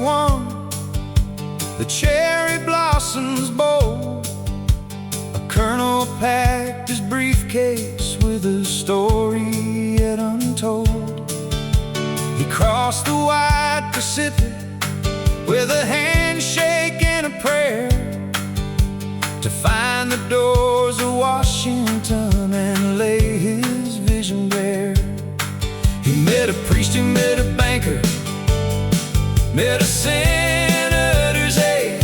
21, the cherry blossoms bold. A colonel packed his briefcase with a story yet untold. He crossed the wide Pacific with a handshake and a prayer to find the doors of Washington and lay his vision bare. He met a priest, he met a banker, met a senator's aide.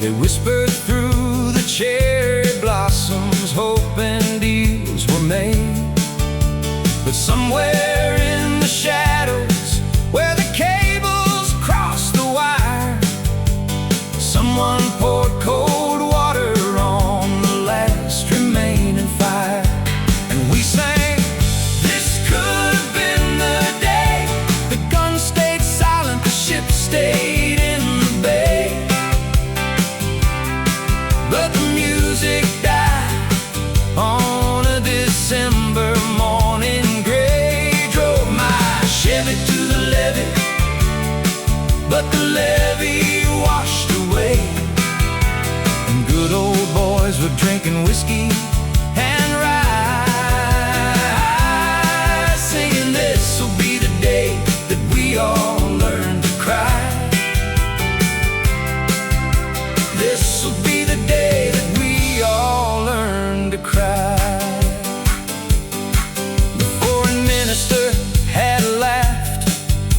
They whispered through the cherry blossoms, hoping deals were made. But somewhere in the shadows, where the cables crossed the wire, someone poured cold water on the last remaining fire. And we sang, this could have been the day. The gun stayed silent, the ship stayed in the bay. But the music died on a December morning. Gray drove my Chevy to the levee, but the levee washed away. And good old boys were drinking whiskey and rye, singing, this'll be the day that we all learn to cry. This'll be the day that we all learn to cry. The foreign minister had laughed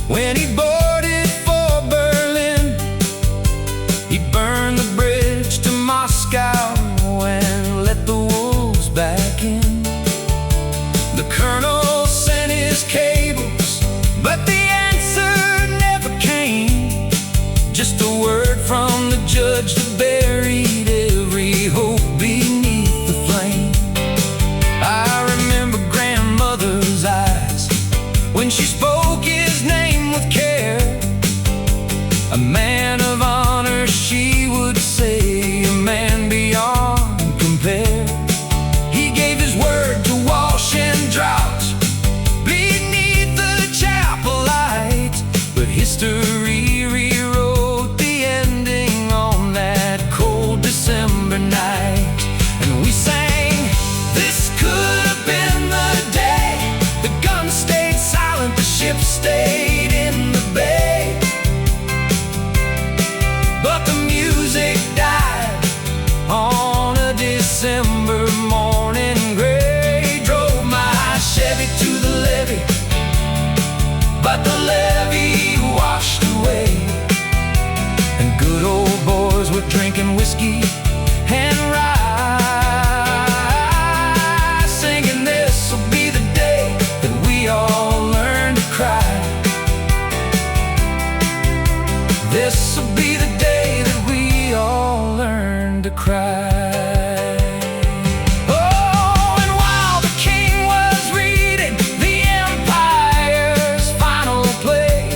when he boarded for Berlin. He burned the bridge to Moscow and let the wolves back in. The colonel sent his cables, but the answer never came. Just a word from the judge that buried every hope beneath the flame. I remember grandmother's eyes when she spoke his name with care. A man of honor, she would say, a man beyond compare. He gave his word to wash and drought beneath the chapel light, but history rewrote the ending on that cold December night. And we sang, this could have been the day. The gun stayed silent, the ship stayed in the bay. But the music died on a December morning. Gray drove my Chevy to the levee, but the levee washed away. And good old boys were drinking whiskey and rye, singing, this'll be the day that we all learn to cry. This'll be the day that we all learn to cry. Oh, and while the king was reading the empire's final play,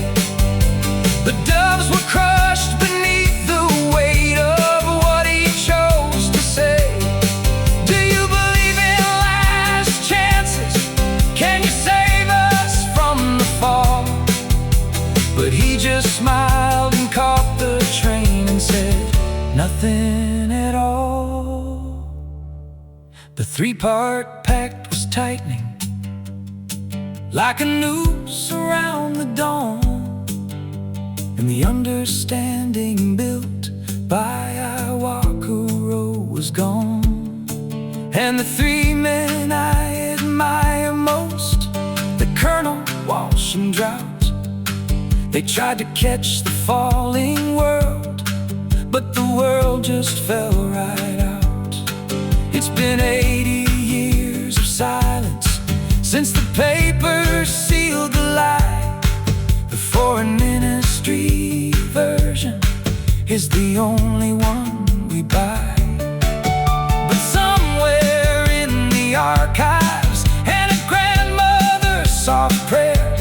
the doves were crushed beneath the weight of what he chose to say. Do you believe in last chances? Can you save us from the fall? But he just smiled and caught the train and said, nothing at all. The three-part pact was tightening like a noose around the dawn, and the understanding built by Iwakuro was gone. And the three men I admire most, the colonel, Walsh, and Drought, they tried to catch the falling world, but the world just fell right out. It's been 80 years of silence since the papers sealed the lie. The foreign ministry version is the only one we buy. But somewhere in the archives and a grandmother's soft prayer,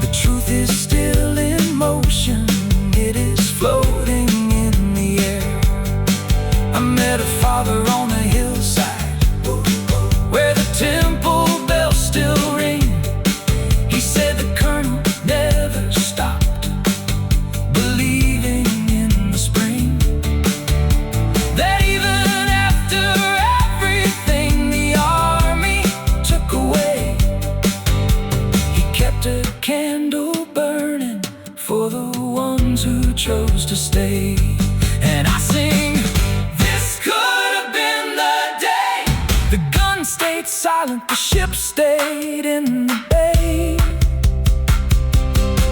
the truth is still in motion. It is floating in the air. I met a father on a hillside where the temple bells still ring. He said the colonel never stopped for the ones who chose to stay. And I sing, this could have been the day. The gun stayed silent, the ship stayed in the bay.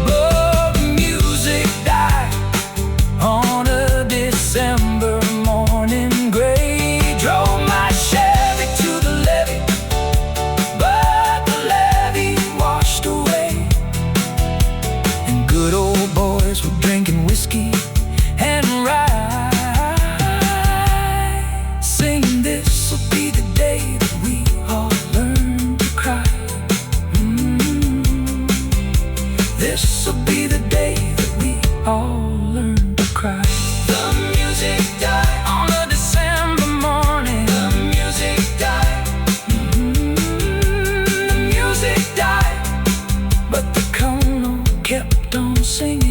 But the music died on a December morning gray. Drove my Chevy to the levee, but the levee washed away. And good old boys were drinking whiskey and rye, singing, this'll be the day that we all learn to cry. This'll be the day that we all learn to cry. The music died on a December morning. The music died. The music died, but the colonel kept on singing.